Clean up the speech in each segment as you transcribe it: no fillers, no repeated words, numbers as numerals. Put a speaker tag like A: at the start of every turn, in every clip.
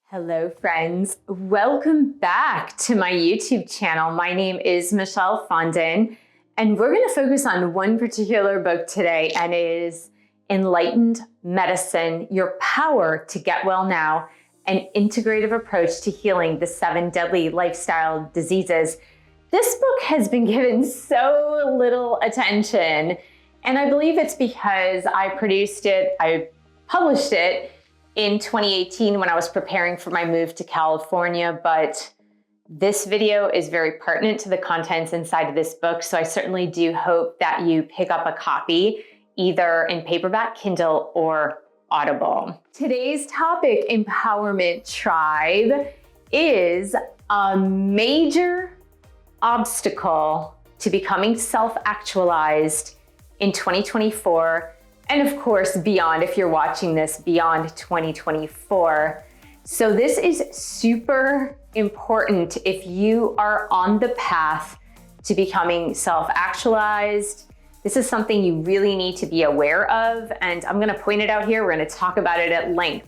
A: Hello friends, welcome back to my YouTube channel. My name is Michelle Fondin, and we're going to focus on one particular book today, and it is Enlightened Medicine, Your Power to Get Well Now, an Integrative Approach to Healing the 7 Deadly Lifestyle Diseases. This book has been given so little attention, and I believe it's because I published it in 2018 when I was preparing for my move to California, but this video is very pertinent to the contents inside of this book, so I certainly do hope that you pick up a copy, either in paperback, Kindle, or Audible. Today's topic, Empowerment Tribe, is a major obstacle to becoming self-actualized in 2024, and of course, beyond, if you're watching this, beyond 2024. So this is super important if you are on the path to becoming self-actualized. This is something you really need to be aware of, and I'm gonna point it out here. We're gonna talk about it at length.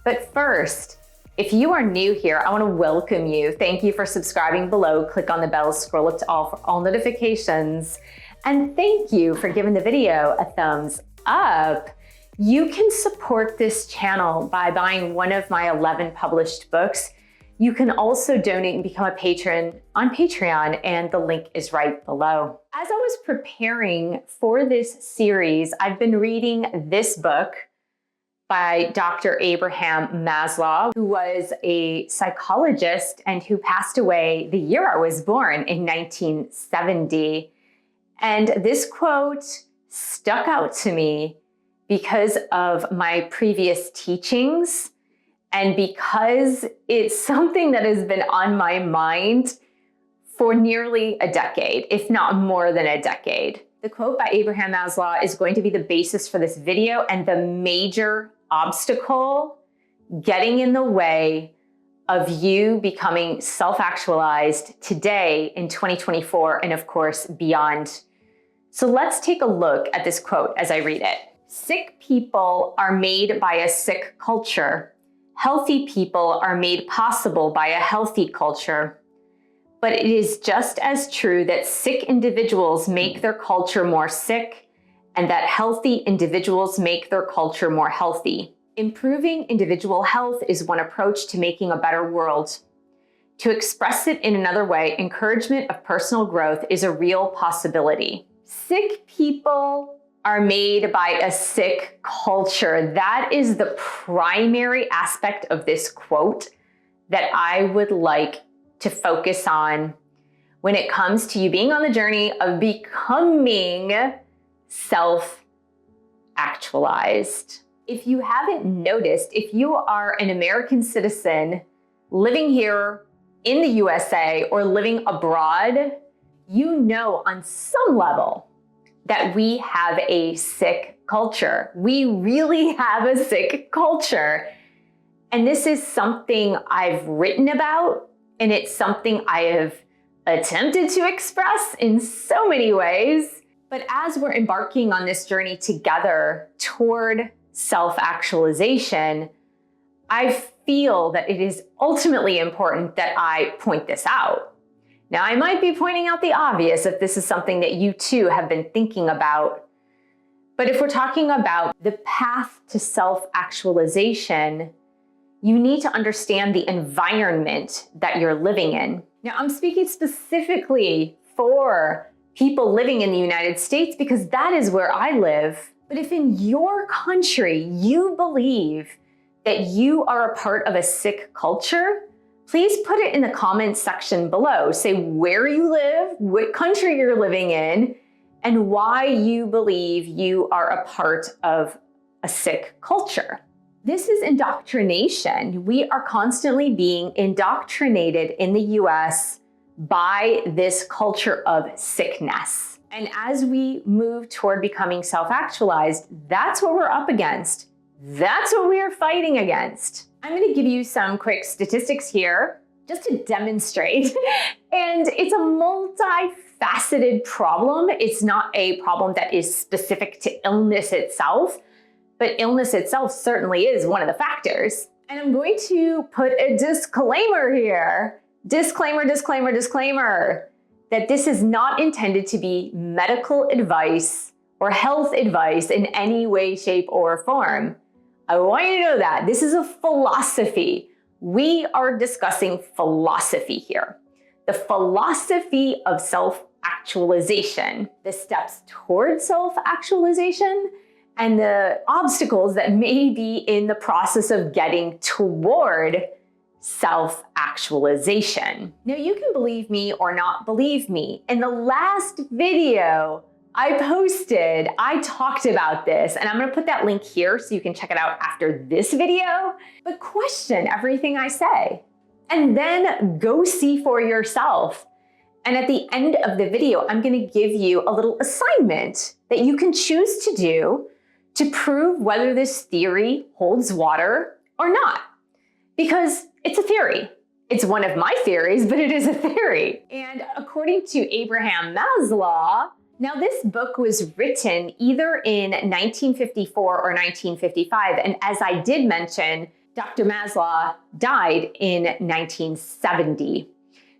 A: But first, if you are new here, I wanna welcome you. Thank you for subscribing below. Click on the bell, scroll up to all for all notifications. And thank you for giving the video a thumbs up. You can support this channel by buying one of my 11 published books. You can also donate and become a patron on Patreon, and the link is right below. As I was preparing for this series, I've been reading this book by Dr. Abraham Maslow, who was a psychologist and who passed away the year I was born in 1970. And this quote stuck out to me because of my previous teachings and because it's something that has been on my mind for nearly a decade, if not more than a decade. The quote by Abraham Maslow is going to be the basis for this video and the major obstacle getting in the way of you becoming self-actualized today in 2024 and of course beyond. So let's take a look at this quote as I read it. Sick people are made by a sick culture. Healthy people are made possible by a healthy culture. But it is just as true that sick individuals make their culture more sick and that healthy individuals make their culture more healthy. Improving individual health is one approach to making a better world. To express it in another way, encouragement of personal growth is a real possibility. Sick people are made by a sick culture. That is the primary aspect of this quote that I would like to focus on when it comes to you being on the journey of becoming self-actualized. If you haven't noticed, if you are an American citizen living here in the USA or living abroad, you know on some level that we have a sick culture. We really have a sick culture. And this is something I've written about, and it's something I have attempted to express in so many ways. But as we're embarking on this journey together toward self-actualization, I feel that it is ultimately important that I point this out. Now, I might be pointing out the obvious if this is something that you too have been thinking about. But if we're talking about the path to self-actualization, you need to understand the environment that you're living in. Now, I'm speaking specifically for people living in the United States because that is where I live. But if in your country you believe that you are a part of a sick culture, please put it in the comments section below. Say where you live, what country you're living in, and why you believe you are a part of a sick culture. This is indoctrination. We are constantly being indoctrinated in the US by this culture of sickness. And as we move toward becoming self-actualized, that's what we're up against. That's what we are fighting against. I'm going to give you some quick statistics here just to demonstrate. And it's a multifaceted problem. It's not a problem that is specific to illness itself, but illness itself certainly is one of the factors. And I'm going to put a disclaimer here. Disclaimer, disclaimer, disclaimer, that this is not intended to be medical advice or health advice in any way, shape, or form. I want you to know that. This is a philosophy. We are discussing philosophy here. The philosophy of self-actualization, the steps towards self-actualization, and the obstacles that may be in the process of getting toward self-actualization. Now, you can believe me or not believe me. In the last video I posted, I talked about this, and I'm gonna put that link here so you can check it out after this video, but question everything I say, and then go see for yourself. And at the end of the video, I'm gonna give you a little assignment that you can choose to do to prove whether this theory holds water or not. Because it's a theory. It's one of my theories, but it is a theory. And according to Abraham Maslow, now this book was written either in 1954 or 1955. And as I did mention, Dr. Maslow died in 1970.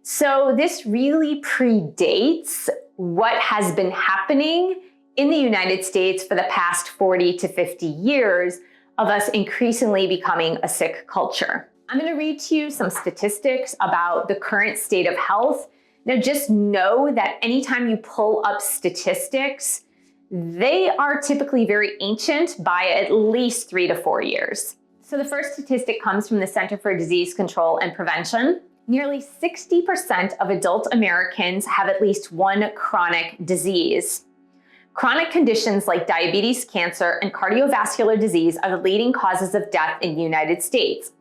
A: So this really predates what has been happening in the United States for the past 40 to 50 years of us increasingly becoming a sick culture. I'm going to read to you some statistics about the current state of health. Now, just know that anytime you pull up statistics, they are typically very ancient by at least 3 to 4 years. So the first statistic comes from the Center for Disease Control and Prevention. Nearly 60% of adult Americans have at least one chronic disease. Chronic conditions like diabetes, cancer, and cardiovascular disease are the leading causes of death in the United States.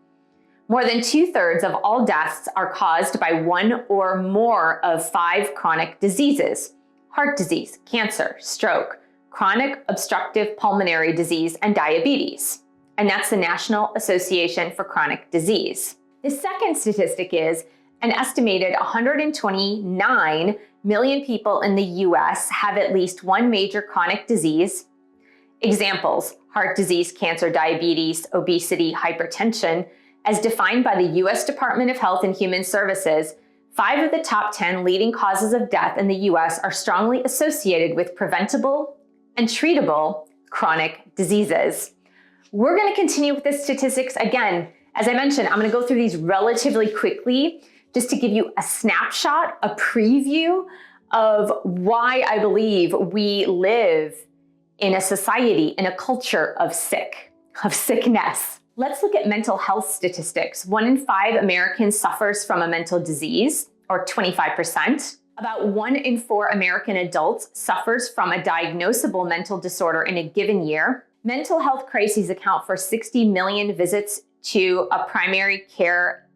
A: More than 2/3 of all deaths are caused by one or more of 5 chronic diseases: heart disease, cancer, stroke, chronic obstructive pulmonary disease, and diabetes. And that's the National Association for Chronic Disease. The second statistic is an estimated 129 million people in the US have at least one major chronic disease. Examples: heart disease, cancer, diabetes, obesity, hypertension. As defined by the US Department of Health and Human Services, 5 of the top 10 leading causes of death in the US are strongly associated with preventable and treatable chronic diseases. We're going to continue with the statistics again. As I mentioned, I'm going to go through these relatively quickly just to give you a snapshot, a preview of why I believe we live in a society, in a culture of sickness. Let's look at mental health statistics. 1 in 5 Americans suffers from a mental disease, or 25%. About 1 in 4 American adults suffers from a diagnosable mental disorder in a given year. Mental health crises account for 60 million visits to a primary care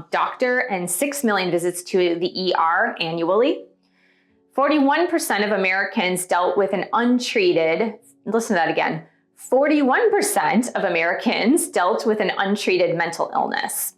A: doctor and 6 million visits to the ER annually. 41% of Americans dealt with an untreated, listen to that again, 41% of Americans dealt with an untreated mental illness.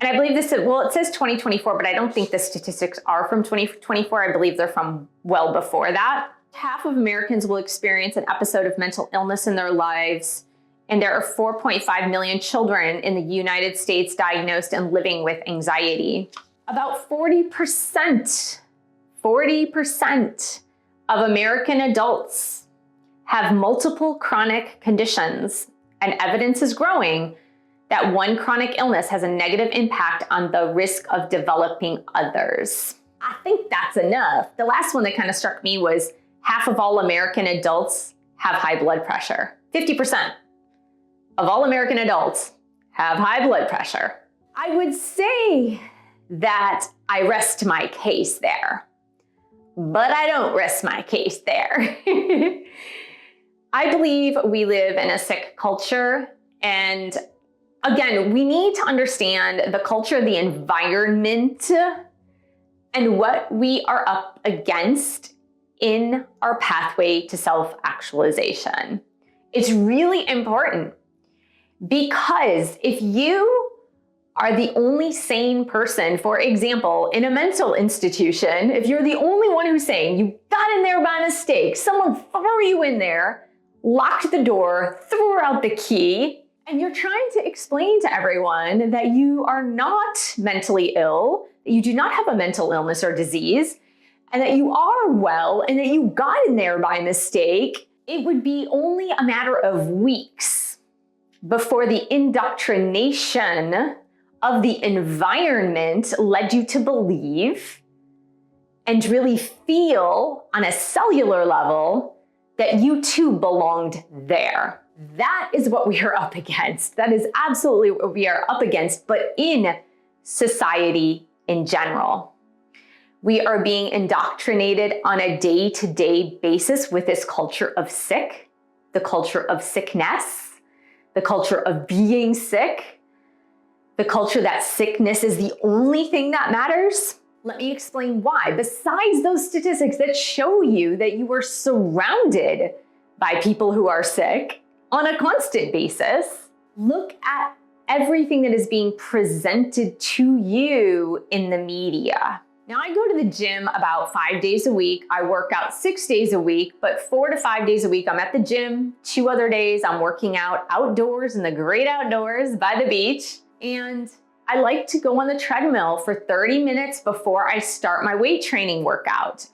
A: And I believe this, well, it says 2024, but I don't think the statistics are from 2024. I believe they're from well before that. Half of Americans will experience an episode of mental illness in their lives. And there are 4.5 million children in the United States diagnosed and living with anxiety. About 40% of American adults have multiple chronic conditions, and evidence is growing that one chronic illness has a negative impact on the risk of developing others. I think that's enough. The last one that kind of struck me was half of all American adults have high blood pressure. 50% of all American adults have high blood pressure. I would say that I rest my case there, but I don't rest my case there. I believe we live in a sick culture, and again, we need to understand the culture, the environment, and what we are up against in our pathway to self-actualization. It's really important, because if you are the only sane person, for example, in a mental institution, if you're the only one who's sane, you got in there by mistake, someone threw you in there, locked the door, threw out the key, And you're trying to explain to everyone that you are not mentally ill, that you do not have a mental illness or disease, and that you are well, and that you got in there by mistake. It would be only a matter of weeks before the indoctrination of the environment led you to believe and really feel on a cellular level that you too belonged there. That is what we are up against. That is absolutely what we are up against, but in society in general. We are being indoctrinated on a day-to-day basis with this culture of sick, the culture of sickness, the culture of being sick, the culture that sickness is the only thing that matters. Let me explain why. Besides those statistics that show you that you are surrounded by people who are sick on a constant basis, look at everything that is being presented to you in the media. Now, I go to the gym about 5 days a week. I work out 6 days a week, but 4 to 5 days a week, I'm at the gym. 2 other days, I'm working out outdoors in the great outdoors by the beach. And I like to go on the treadmill for 30 minutes before I start my weight training workout.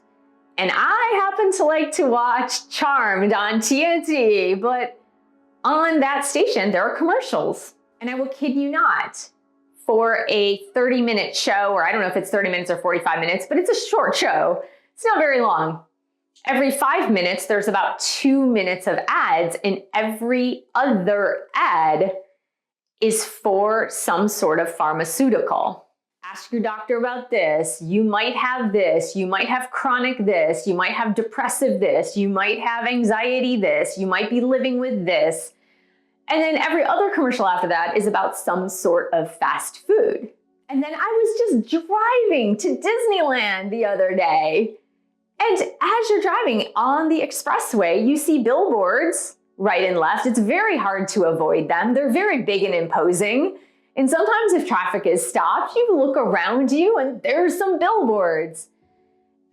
A: And I happen to like to watch Charmed on TNT, but on that station, there are commercials. And I will kid you not, for a 30-minute show, or I don't know if it's 30 minutes or 45 minutes, but it's a short show. It's not very long. Every 5 minutes, there's about 2 minutes of ads, and every other ad is for some sort of pharmaceutical. Ask your doctor about this. You might have this. You might have chronic this. You might have depressive this. You might have anxiety this. You might be living with this. And then every other commercial after that is about some sort of fast food. And then I was just driving to Disneyland the other day. And as you're driving on the expressway, you see billboards right and left. It's very hard to avoid them. They're very big and imposing. And sometimes if traffic is stopped, you look around you and there's some billboards.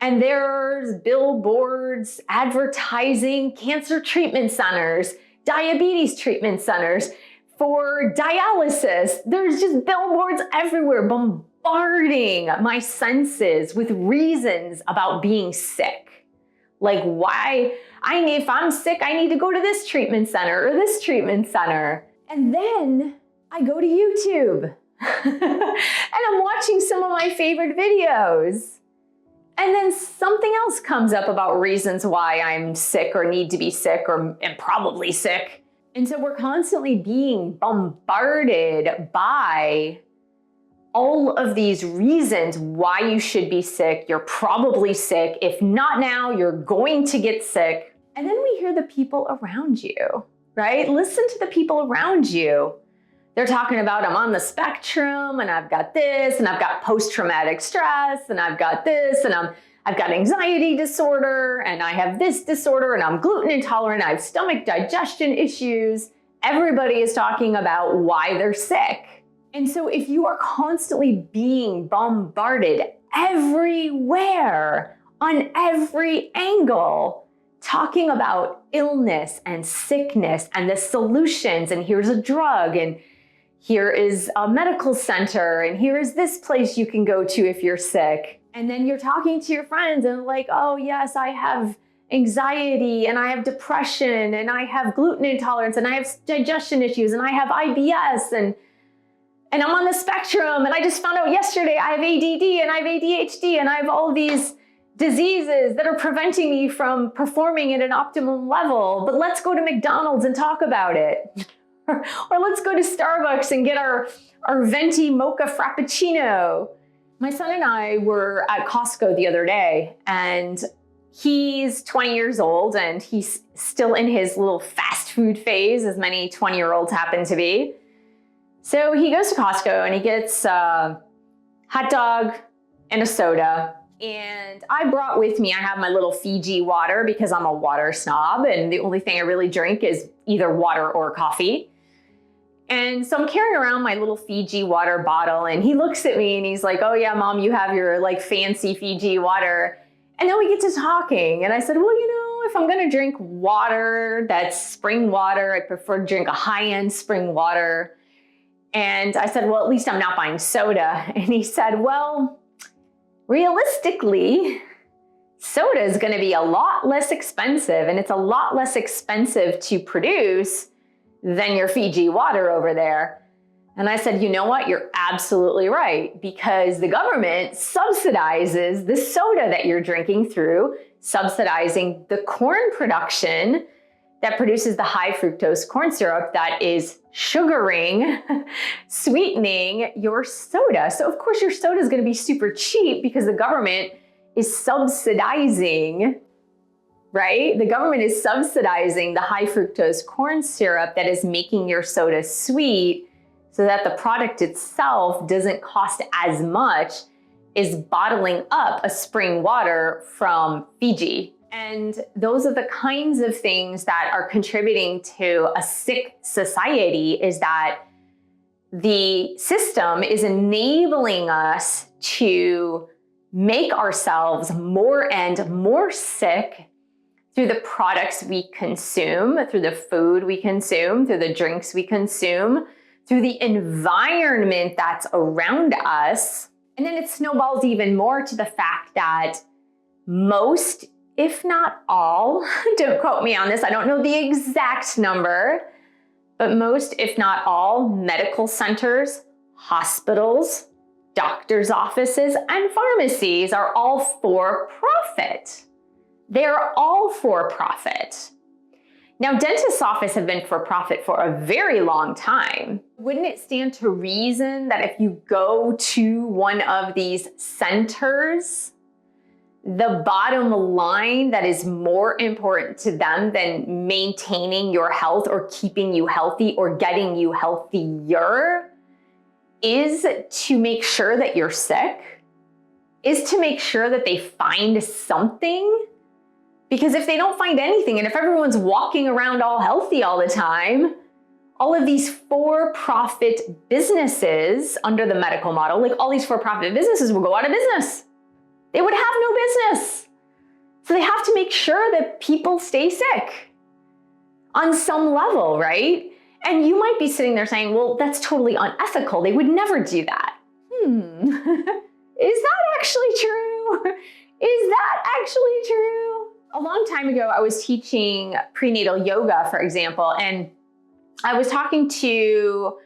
A: And there's billboards advertising cancer treatment centers, diabetes treatment centers, for dialysis. There's just billboards everywhere bombarding my senses with reasons about being sick. Like why if I'm sick, I need to go to this treatment center or this treatment center. And then I go to YouTube and I'm watching some of my favorite videos. And then something else comes up about reasons why I'm sick or need to be sick or am probably sick. And so we're constantly being bombarded by all of these reasons why you should be sick. You're probably sick. If not now, you're going to get sick. And then we hear the people around you, right? Listen to the people around you. They're talking about, I'm on the spectrum and I've got this and I've got post-traumatic stress and I've got this and I've got anxiety disorder and I have this disorder and I'm gluten intolerant, I have stomach digestion issues. Everybody is talking about why they're sick. And so if you are constantly being bombarded everywhere, on every angle, talking about illness and sickness and the solutions, and here's a drug, and here is a medical center, and here is this place you can go to if you're sick. And then you're talking to your friends and like, oh yes, I have anxiety and I have depression and I have gluten intolerance and I have digestion issues and I have IBS and I'm on the spectrum and I just found out yesterday I have ADD and I have ADHD and I have all these diseases that are preventing me from performing at an optimum level. But let's go to McDonald's and talk about it. Or let's go to Starbucks and get our venti mocha frappuccino. My son and I were at Costco the other day, and he's 20 years old and he's still in his little fast food phase, as many 20-year-olds happen to be. So he goes to Costco and he gets a hot dog and a soda. And I brought with me, I have my little Fiji water because I'm a water snob and the only thing I really drink is either water or coffee. And so I'm carrying around my little Fiji water bottle and he looks at me and he's like, oh yeah, Mom, you have your like fancy Fiji water. And then we get to talking and I said, well, if I'm gonna drink water that's spring water, I prefer to drink a high-end spring water. And I said, well, at least I'm not buying soda. And he said, well, realistically, soda is gonna be a lot less expensive, and it's a lot less expensive to produce than your Fiji water over there. And I said, you know what? You're absolutely right, because the government subsidizes the soda that you're drinking through subsidizing the corn production that produces the high fructose corn syrup that is sugaring, sweetening your soda. So of course your soda is going to be super cheap because the government is subsidizing, right? The government is subsidizing the high fructose corn syrup that is making your soda sweet, so that the product itself doesn't cost as much as bottling up a spring water from Fiji. And those are the kinds of things that are contributing to a sick society, is that the system is enabling us to make ourselves more and more sick through the products we consume, through the food we consume, through the drinks we consume, through the environment that's around us. And then it snowballs even more to the fact that most, if not all, don't quote me on this, I don't know the exact number, but most, if not all, medical centers, hospitals, doctors' offices, and pharmacies are all for profit. They're all for profit. Now, dentists' offices have been for profit for a very long time. Wouldn't it stand to reason that if you go to one of these centers, the bottom line that is more important to them than maintaining your health or keeping you healthy or getting you healthier is to make sure that you're sick, is to make sure that they find something? Because if they don't find anything, and if everyone's walking around all healthy all the time, all of these for-profit businesses under the medical model, like all these for-profit businesses will go out of business. They would have no business. So they have to make sure that people stay sick on some level, right? And you might be sitting there saying, well, that's totally unethical. They would never do that. Is that actually true? Is that actually true? A long time ago, I was teaching prenatal yoga, for example, and I was talking to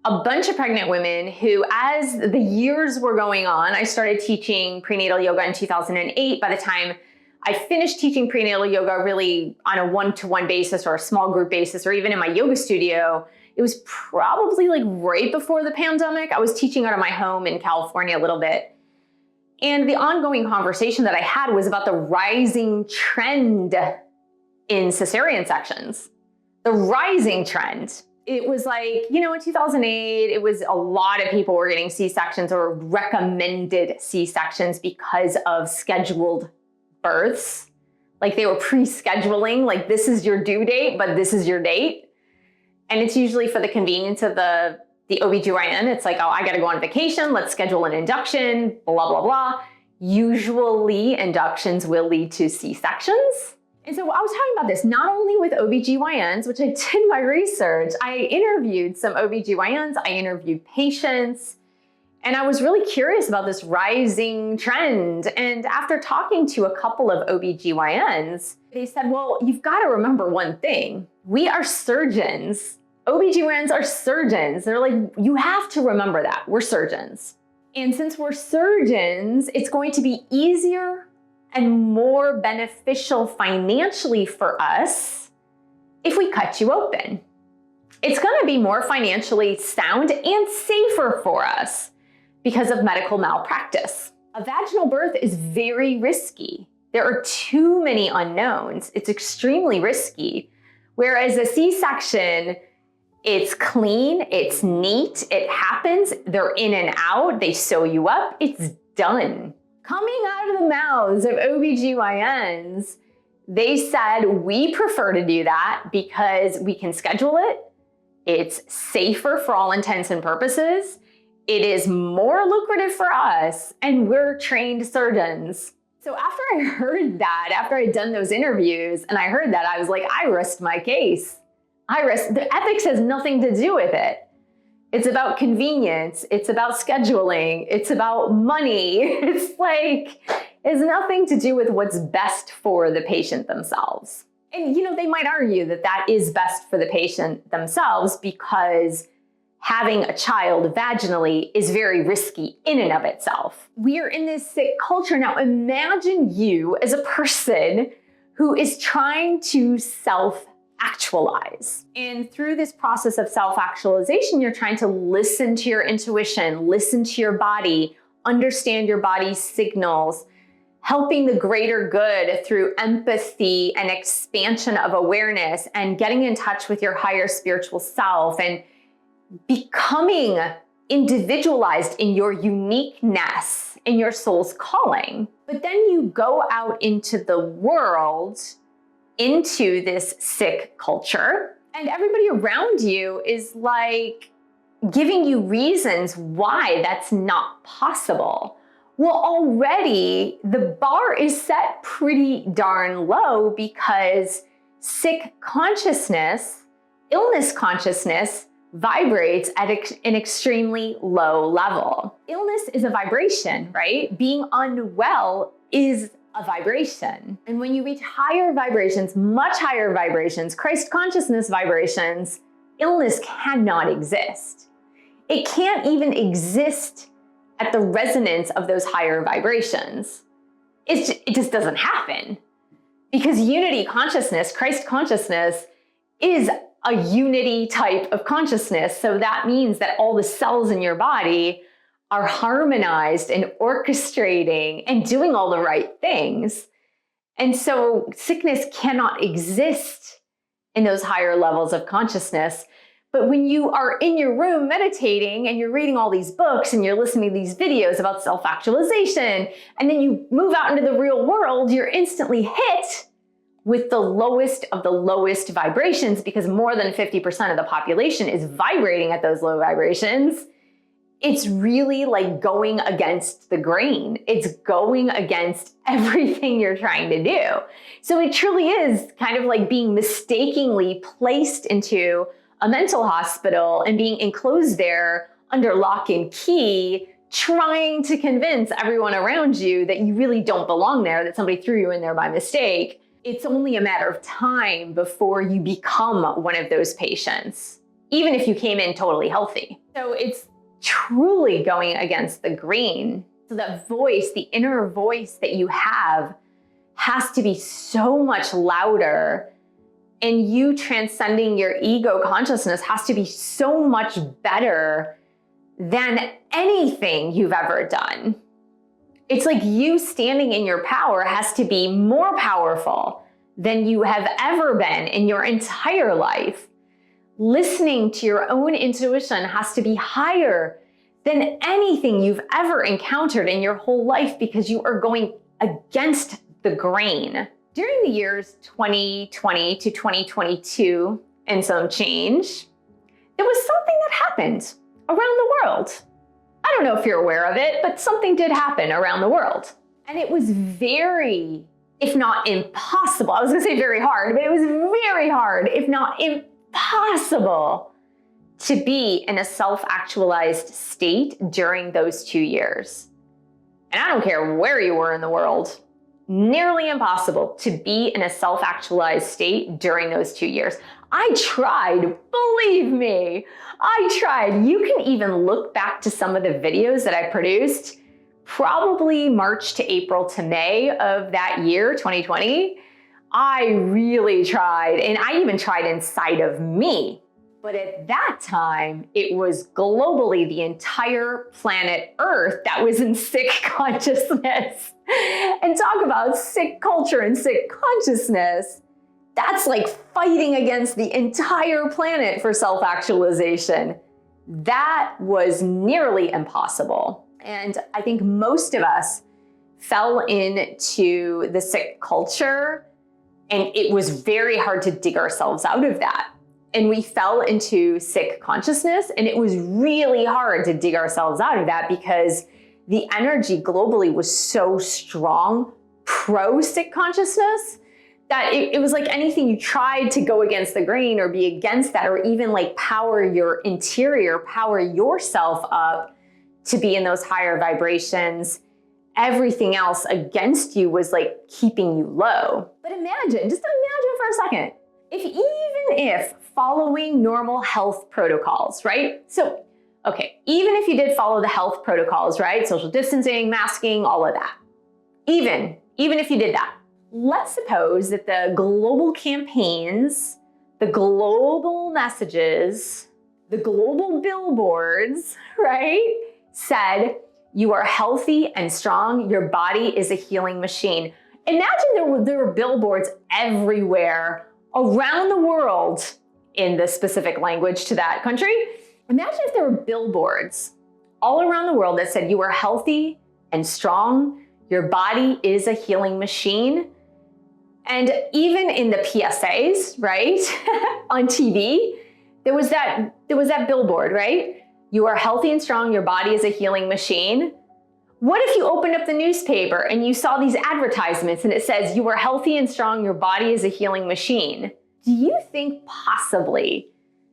A: a bunch of pregnant women who, as the years were going on, I started teaching prenatal yoga in 2008. By the time I finished teaching prenatal yoga really on a one-to-one basis or a small group basis, or even in my yoga studio, it was probably like right before the pandemic. I was teaching out of my home in California a little bit. And the ongoing conversation that I had was about the rising trend in cesarean sections. The rising trend. It was like, you know, in 2008, it was a lot of people were getting C-sections or recommended C-sections because of scheduled births. Like they were pre-scheduling, like this is your due date, but this is your date. And it's usually for the convenience of the OBGYN. It's like, oh, I gotta go on vacation, let's schedule an induction, blah, blah, blah. Usually inductions will lead to C-sections. And so I was talking about this not only with OBGYNs, which I did my research, I interviewed some OBGYNs, I interviewed patients, and I was really curious about this rising trend. And after talking to a couple of OBGYNs, they said, well, you've got to remember one thing. We are surgeons. OBGYNs are surgeons. They're like, you have to remember that. We're surgeons. And since we're surgeons, it's going to be easier and more beneficial financially for us if we cut you open. It's going to be more financially sound and safer for us because of medical malpractice. A vaginal birth is very risky. There are too many unknowns. It's extremely risky. Whereas a C-section, it's clean, it's neat, it happens, they're in and out, they sew you up, it's done. Coming out of the mouths of OBGYNs, they said, we prefer to do that because we can schedule it, it's safer for all intents and purposes, it is more lucrative for us, and we're trained surgeons. So after I heard that, after I'd done those interviews and I heard that, I was like, I rest my case. The ethics has nothing to do with it. It's about convenience. It's about scheduling. It's about money. It's nothing to do with what's best for the patient themselves. And they might argue that that is best for the patient themselves because having a child vaginally is very risky in and of itself. We are in this sick culture. Now imagine you as a person who is trying to self-actualize. And through this process of self-actualization, you're trying to listen to your intuition, listen to your body, understand your body's signals, helping the greater good through empathy and expansion of awareness and getting in touch with your higher spiritual self and becoming individualized in your uniqueness, in your soul's calling. But then you go out into the world, into this sick culture, and everybody around you is like giving you reasons why that's not possible. Well, already the bar is set pretty darn low because sick consciousness, illness consciousness, vibrates at an extremely low level. Illness is a vibration, right? Being unwell is a vibration. And when you reach higher vibrations, much higher vibrations, Christ consciousness vibrations, illness cannot exist. It can't even exist at the resonance of those higher vibrations. It just doesn't happen because unity consciousness, Christ consciousness, is a unity type of consciousness. So that means that all the cells in your body are harmonized and orchestrating and doing all the right things. And so sickness cannot exist in those higher levels of consciousness. But when you are in your room meditating and you're reading all these books and you're listening to these videos about self-actualization, and then you move out into the real world, you're instantly hit with the lowest of the lowest vibrations because more than 50% of the population is vibrating at those low vibrations. It's really like going against the grain. It's going against everything you're trying to do. So it truly is kind of like being mistakenly placed into a mental hospital and being enclosed there under lock and key, trying to convince everyone around you that you really don't belong there, that somebody threw you in there by mistake. It's only a matter of time before you become one of those patients, even if you came in totally healthy. So it's truly going against the grain. So that voice, the inner voice that you have, has to be so much louder, and you transcending your ego consciousness has to be so much better than anything you've ever done. It's like you standing in your power has to be more powerful than you have ever been in your entire life. Listening to your own intuition has to be higher than anything you've ever encountered in your whole life because you are going against the grain. During the years 2020 to 2022 and some change, there was something that happened around the world. I don't know if you're aware of it, but something did happen around the world. And it was very, if not impossible, I was gonna say very hard, but it was very hard, if not impossible, to be in a self-actualized state during those 2 years. And I don't care where you were in the world, nearly impossible to be in a self-actualized state during those 2 years. I tried, believe me, I tried. You can even look back to some of the videos that I produced, probably March to April to May of that year, 2020. I really tried, and I even tried inside of me. But at that time, it was globally the entire planet Earth that was in sick consciousness. And talk about sick culture and sick consciousness. That's like fighting against the entire planet for self-actualization. That was nearly impossible. And I think most of us fell into the sick culture, and it was very hard to dig ourselves out of that. And we fell into sick consciousness, and it was really hard to dig ourselves out of that because the energy globally was so strong pro-sick consciousness, that it was like anything you tried to go against the grain or be against that, or even like power your interior, power yourself up to be in those higher vibrations. Everything else against you was like keeping you low. But imagine, just imagine for a second, if following normal health protocols, right? So, okay, even if you did follow the health protocols, right? Social distancing, masking, all of that. Even if you did that, let's suppose that the global campaigns, the global messages, the global billboards, right, said, you are healthy and strong, your body is a healing machine. Imagine there were billboards everywhere around the world in the specific language to that country. Imagine if there were billboards all around the world that said, you are healthy and strong, your body is a healing machine. And even in the PSAs, right, on TV, there was that billboard, right? You are healthy and strong, your body is a healing machine. What if you opened up the newspaper and you saw these advertisements and it says, you are healthy and strong, your body is a healing machine? Do you think possibly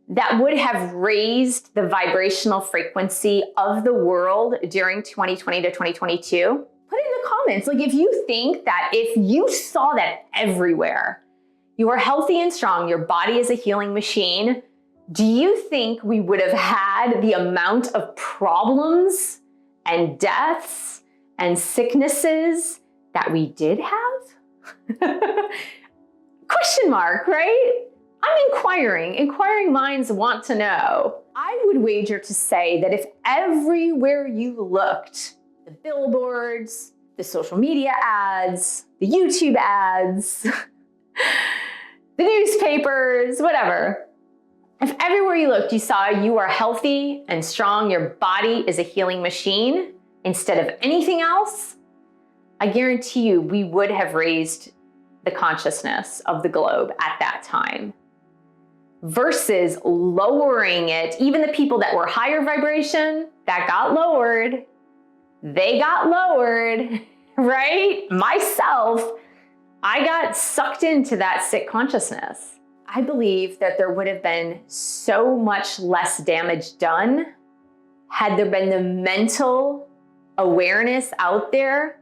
A: that would have raised the vibrational frequency of the world during 2020 to 2022? Put it in the comments. Like, if you think that if you saw that everywhere, you are healthy and strong, your body is a healing machine, do you think we would have had the amount of problems and deaths and sicknesses that we did have? Question mark, right? I'm inquiring. Inquiring minds want to know. I would wager to say that if everywhere you looked, the billboards, the social media ads, the YouTube ads, the newspapers, whatever, if everywhere you looked, you saw you are healthy and strong, your body is a healing machine, instead of anything else, I guarantee you we would have raised the consciousness of the globe at that time. Versus lowering it, even the people that were higher vibration, that got lowered, they got lowered, right? Myself, I got sucked into that sick consciousness. I believe that there would have been so much less damage done had there been the mental awareness out there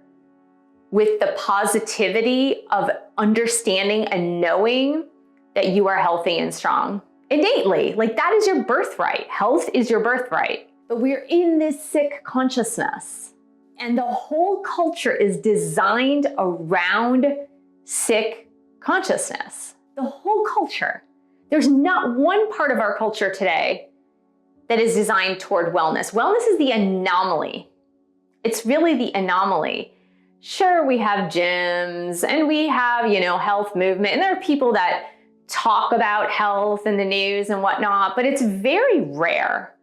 A: with the positivity of understanding and knowing that you are healthy and strong. Innately, like that is your birthright. Health is your birthright. But we're in this sick consciousness. And the whole culture is designed around sick consciousness. The whole culture. There's not one part of our culture today that is designed toward wellness. Wellness is the anomaly. It's really the anomaly. Sure, we have gyms and we have, health movement, and there are people that talk about health in the news and whatnot, but it's very rare.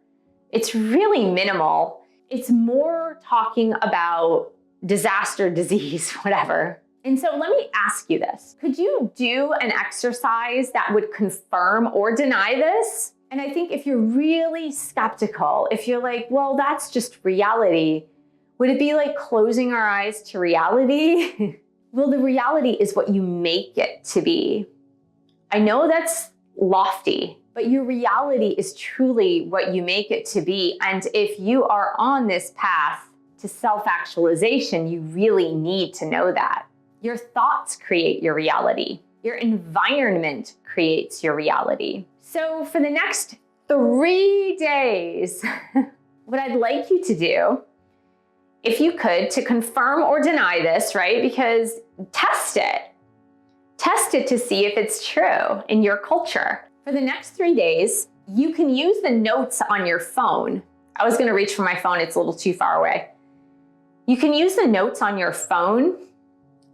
A: It's really minimal. It's more talking about disaster, disease, whatever. And so let me ask you this. Could you do an exercise that would confirm or deny this? And I think if you're really skeptical, if you're like, well, that's just reality, would it be like closing our eyes to reality? Well, the reality is what you make it to be. I know that's lofty, but your reality is truly what you make it to be. And if you are on this path to self-actualization, you really need to know that. Your thoughts create your reality. Your environment creates your reality. So for the next 3 days, what I'd like you to do, if you could, to confirm or deny this, right? Because test it. Test it to see if it's true in your culture. For the next 3 days, you can use the notes on your phone. I was going to reach for my phone. It's a little too far away. You can use the notes on your phone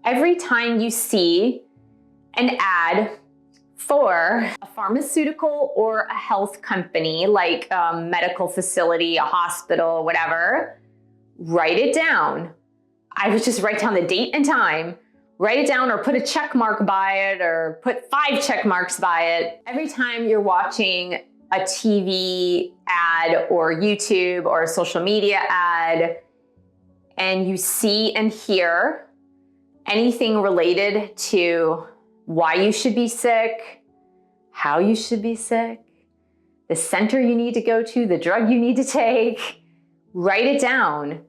A: every time you see an ad for a pharmaceutical or a health company, like a medical facility, a hospital, whatever. Write it down. I would just write down the date and time. Write it down or put a check mark by it or put 5 check marks by it. Every time you're watching a TV ad or YouTube or a social media ad and you see and hear anything related to why you should be sick, how you should be sick, the center you need to go to, the drug you need to take, write it down.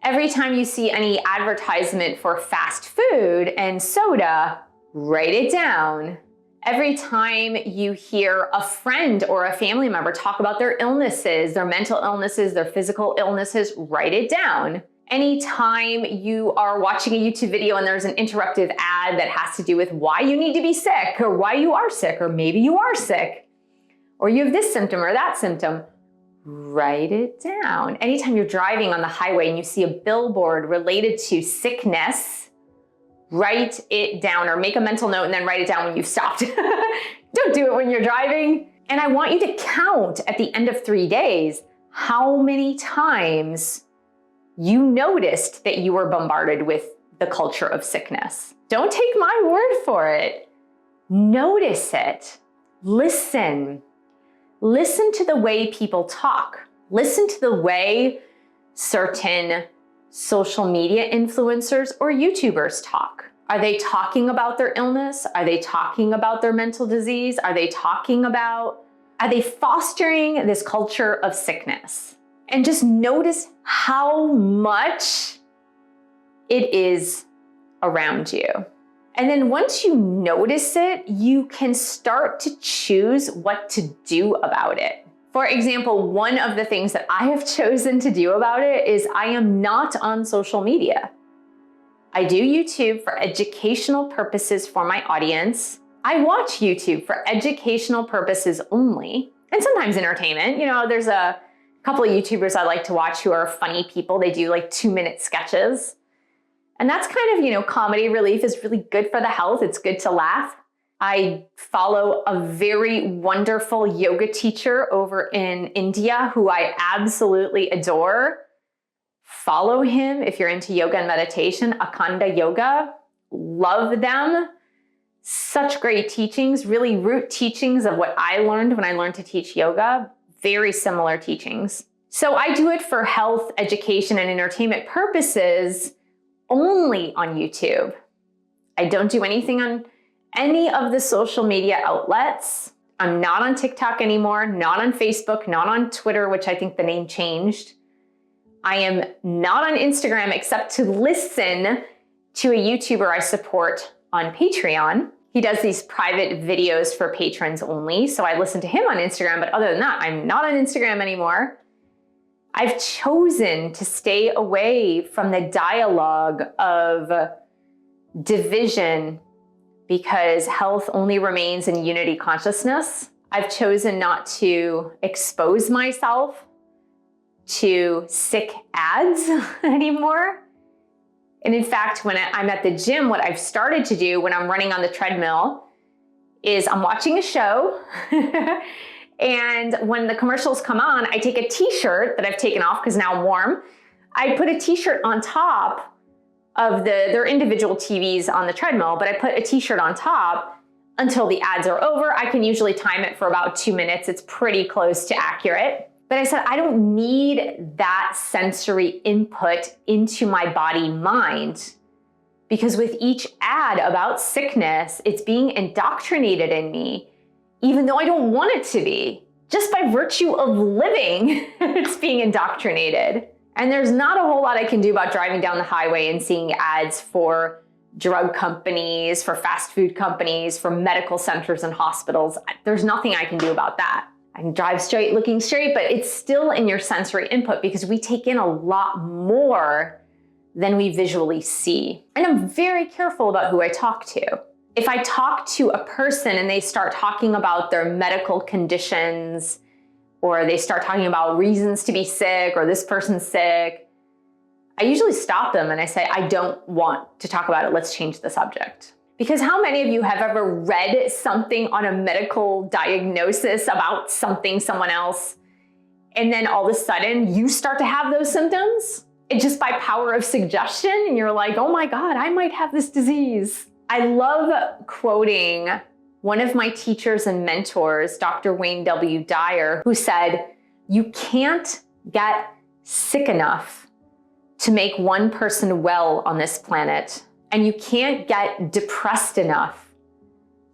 A: Every time you see any advertisement for fast food and soda, write it down. Every time you hear a friend or a family member talk about their illnesses, their mental illnesses, their physical illnesses, write it down. Anytime you are watching a YouTube video and there's an interruptive ad that has to do with why you need to be sick or why you are sick, or maybe you are sick, or you have this symptom or that symptom, write it down. Anytime you're driving on the highway and you see a billboard related to sickness, write it down, or make a mental note and then write it down when you've stopped. Don't do it when you're driving. And I want you to count at the end of 3 days how many times you noticed that you were bombarded with the culture of sickness. Don't take my word for it. Notice it. Listen. Listen to the way people talk. Listen to the way certain social media influencers or YouTubers talk. Are they talking about their illness? Are they talking about their mental disease? Are they fostering this culture of sickness? And just notice how much it is around you. And then once you notice it, you can start to choose what to do about it. For example, one of the things that I have chosen to do about it is I am not on social media. I do YouTube for educational purposes for my audience. I watch YouTube for educational purposes only, and sometimes entertainment. You know, there's a couple of YouTubers I like to watch who are funny people. They do like 2-minute sketches. And that's kind of, you know, comedy relief is really good for the health. It's good to laugh. I follow a very wonderful yoga teacher over in India who I absolutely adore. Follow him if you're into yoga and meditation, Akanda Yoga. Love them. Such great teachings, really root teachings of what I learned when I learned to teach yoga. Very similar teachings. So I do it for health, education, and entertainment purposes only on YouTube. I don't do anything on any of the social media outlets. I'm not on TikTok anymore, not on Facebook, not on Twitter, which I think the name changed. I am not on Instagram except to listen to a YouTuber I support on Patreon. He does these private videos for patrons only, so I listen to him on Instagram, but other than that, I'm not on Instagram anymore. I've chosen to stay away from the dialogue of division because health only remains in unity consciousness. I've chosen not to expose myself to sick ads anymore. And in fact, when I'm at the gym, what I've started to do when I'm running on the treadmill is I'm watching a show and when the commercials come on, I take a t-shirt that I've taken off because now I'm warm. I put a t-shirt on top of their individual TVs on the treadmill, but I put a t-shirt on top until the ads are over. I can usually time it for about 2 minutes. It's pretty close to accurate. But I said, I don't need that sensory input into my body mind because with each ad about sickness, it's being indoctrinated in me, even though I don't want it to be. Just by virtue of living, it's being indoctrinated. And there's not a whole lot I can do about driving down the highway and seeing ads for drug companies, for fast food companies, for medical centers and hospitals. There's nothing I can do about that. I can drive straight, looking straight, but it's still in your sensory input because we take in a lot more than we visually see. And I'm very careful about who I talk to. If I talk to a person and they start talking about their medical conditions, or they start talking about reasons to be sick, or this person's sick, I usually stop them and I say, I don't want to talk about it. Let's change the subject. Because how many of you have ever read something on a medical diagnosis about something, someone else, and then all of a sudden you start to have those symptoms? And just by power of suggestion, and you're like, oh my God, I might have this disease. I love quoting one of my teachers and mentors, Dr. Wayne W. Dyer, who said, you can't get sick enough to make one person well on this planet And you can't get depressed enough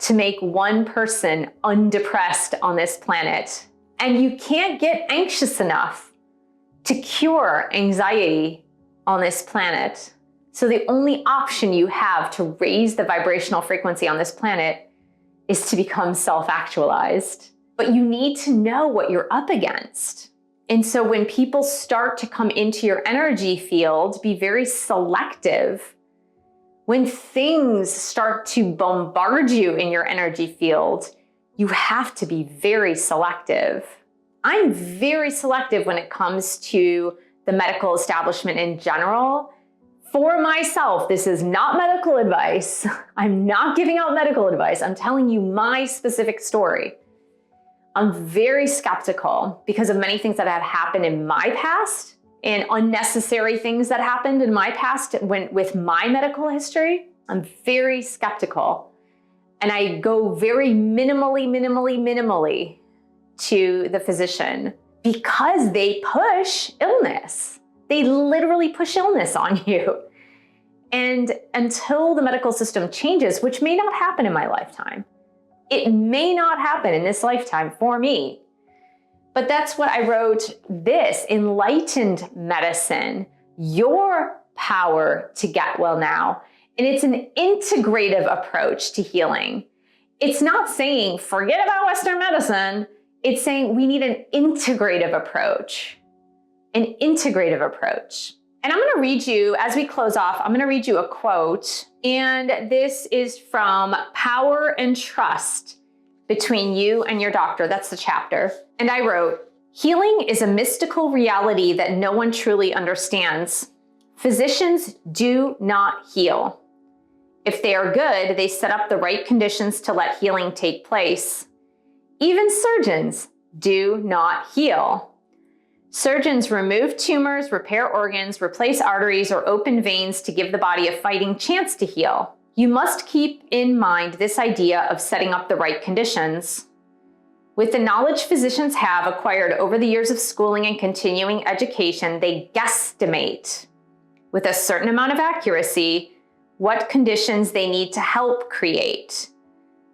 A: to make one person undepressed on this planet. And you can't get anxious enough to cure anxiety on this planet. So the only option you have to raise the vibrational frequency on this planet is to become self-actualized. But you need to know what you're up against. And so when people start to come into your energy field, be very selective. When things start to bombard you in your energy field, you have to be very selective. I'm very selective when it comes to the medical establishment in general. For myself, this is not medical advice. I'm not giving out medical advice. I'm telling you my specific story. I'm very skeptical because of many things that have happened in my past and unnecessary things that happened in my past with my medical history. I'm very skeptical. And I go very minimally to the physician because they push illness. They literally push illness on you. And until the medical system changes, which may not happen in my lifetime, it may not happen in this lifetime for me. But that's what I wrote this, Enlightened Medicine, your power to get well now. And it's an integrative approach to healing. It's not saying, forget about Western medicine. It's saying we need an integrative approach. An integrative approach. And I'm gonna read you, as we close off, I'm gonna read you a quote. And this is from Power and Trust Between You and Your Doctor. That's the chapter. And I wrote, healing is a mystical reality that no one truly understands. Physicians do not heal. If they are good, they set up the right conditions to let healing take place. Even surgeons do not heal. Surgeons remove tumors, repair organs, replace arteries, or open veins to give the body a fighting chance to heal. You must keep in mind this idea of setting up the right conditions. With the knowledge physicians have acquired over the years of schooling and continuing education, they guesstimate with a certain amount of accuracy what conditions they need to help create.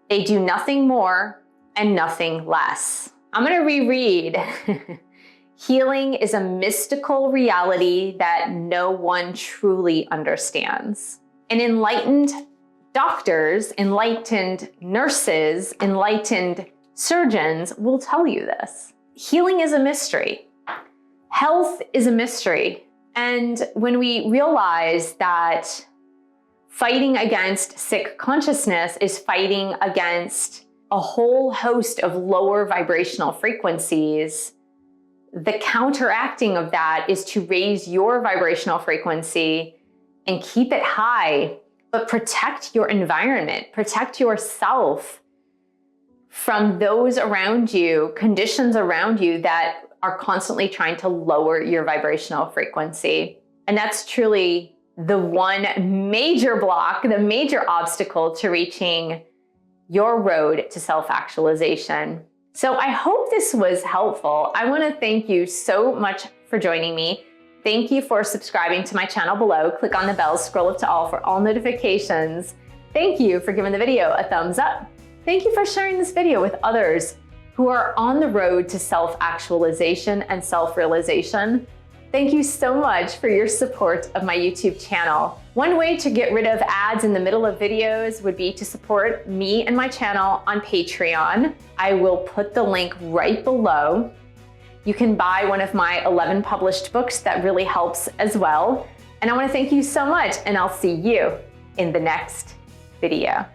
A: They do nothing more and nothing less. I'm going to reread. Healing is a mystical reality that no one truly understands. And enlightened doctors, enlightened nurses, enlightened surgeons will tell you this. Healing is a mystery. Health is a mystery. And when we realize that fighting against sick consciousness is fighting against a whole host of lower vibrational frequencies, the counteracting of that is to raise your vibrational frequency and keep it high, but protect your environment, protect yourself from those around you, conditions around you that are constantly trying to lower your vibrational frequency. And that's truly the one major block, the major obstacle to reaching your road to self-actualization. So I hope this was helpful. I want to thank you so much for joining me. Thank you for subscribing to my channel below. Click on the bell, scroll up to all for all notifications. Thank you for giving the video a thumbs up. Thank you for sharing this video with others who are on the road to self-actualization and self-realization. Thank you so much for your support of my YouTube channel. One way to get rid of ads in the middle of videos would be to support me and my channel on Patreon. I will put the link right below. You can buy one of my 11 published books that really helps as well. And I want to thank you so much, and I'll see you in the next video.